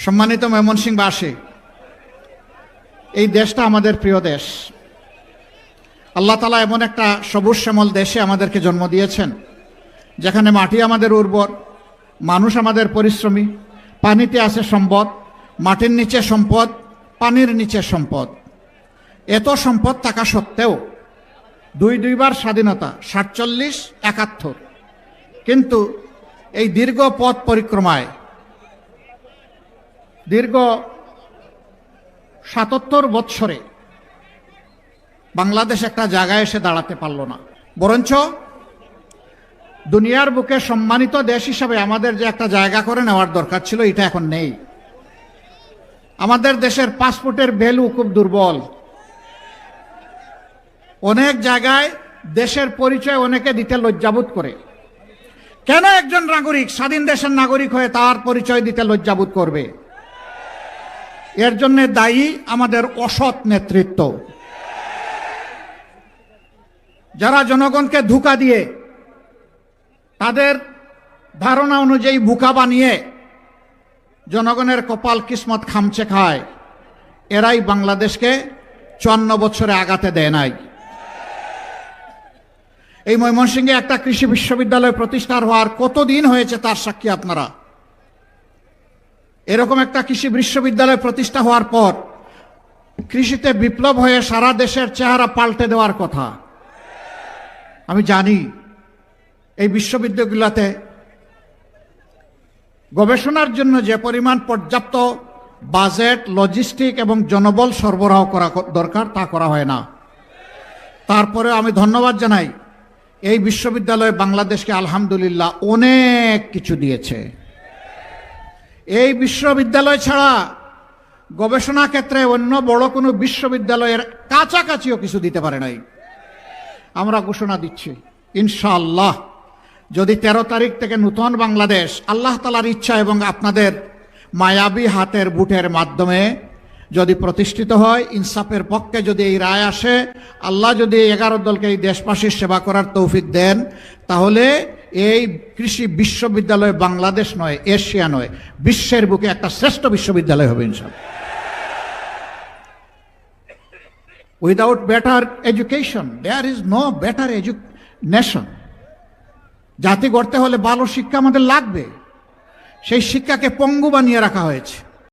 সম্মানিত ময়মনসিংহবাসী, এই দেশটা আমাদের প্রিয় দেশ। আল্লাহ তাআলা এমন একটা সবুজ শ্যামল দেশে আমাদেরকে জন্ম দিয়েছেন, যেখানে মাটি আমাদের উর্বর, মানুষ আমাদের পরিশ্রমী, পানিতে আছে সম্পদ, মাটির নিচে সম্পদ, পানির নিচে সম্পদ। এত সম্পদ থাকা সত্ত্বেও দুইবার স্বাধীনতা, 47, 71। কিন্তু এই দীর্ঘ পথ পরিক্রমায় দীর্ঘ 77 বৎসরে বাংলাদেশ একটা জায়গায় এসে দাঁড়াতে পারল না। বরঞ্চ দুনিয়ার বুকে সম্মানিত দেশ হিসাবে আমাদের যে একটা জায়গা করে নেওয়ার দরকার ছিল, এটা এখন নেই। আমাদের দেশের পাসপোর্টের ভ্যালু খুব দুর্বল। অনেক জায়গায় দেশের পরিচয় অনেকে দিতে লজ্জাবোধ করে। কেন একজন নাগরিক, স্বাধীন দেশের নাগরিক হয়ে তার পরিচয় দিতে লজ্জাবোধ করবে? এর জন্য দায়ী আমাদের অসৎ নেতৃত্ব, যারা জনগণকে ধোঁকা দিয়ে তাদের ধারণা অনুযায়ী বোকা বানিয়ে জনগণের কপাল কিসমত খামচে খায়। এরাই বাংলাদেশকে 54 বছরে আগাতে দেয় নাই। এই ময়মনসিংহে একটা কৃষি বিশ্ববিদ্যালয় প্রতিষ্ঠার হওয়ার কতদিন হয়েছে তার সাক্ষী আপনারা। এরকম একটা কৃষি বিশ্ববিদ্যালয় প্রতিষ্ঠা হওয়ার পর কৃষিতে বিপ্লব হয়ে সারা দেশের চেহারা পাল্টে দেওয়ার কথা। আমি জানি এই বিশ্ববিদ্যালয়গুলোতে গবেষণার জন্য যে পরিমাণ পর্যাপ্ত বাজেট, লজিস্টিক এবং জনবল সরবরাহ করা দরকার, তা করা হয় না। তারপরে আমি ধন্যবাদ জানাই এই বিশ্ববিদ্যালয় বাংলাদেশকে আলহামদুলিল্লাহ অনেক কিছু দিয়েছে। এই বিশ্ববিদ্যালয় ছাড়া গবেষণা ক্ষেত্রে অন্য বড় কোনো বিশ্ববিদ্যালয়ের কাছাকাছিও কিছু দিতে পারে নাই। আমরা ঘোষণা দিচ্ছি, ইনশাআল্লাহ যদি 13 তারিখ থেকে নূতন বাংলাদেশ আল্লাহ তাআলার ইচ্ছা এবং আপনাদের মায়াবী হাতের বুটের মাধ্যমে যদি প্রতিষ্ঠিত হয়, ইনসাফের পক্ষে যদি এই রায় আসে, আল্লাহ যদি 11 দলকে এই দেশবাসীর সেবা করার তৌফিক দেন, তাহলে এই কৃষি বিশ্ববিদ্যালয় বাংলাদেশ নয়, এশিয়া নয়, বিশ্বের বুকে একটা শ্রেষ্ঠ বিশ্ববিদ্যালয় হবে ইনশাআল্লাহ। Without better education there is no better nation. জাতি গড়তে হলে ভালো শিক্ষা আমাদের লাগবে। সেই শিক্ষাকে পঙ্গু বানিয়ে রাখা হয়েছে।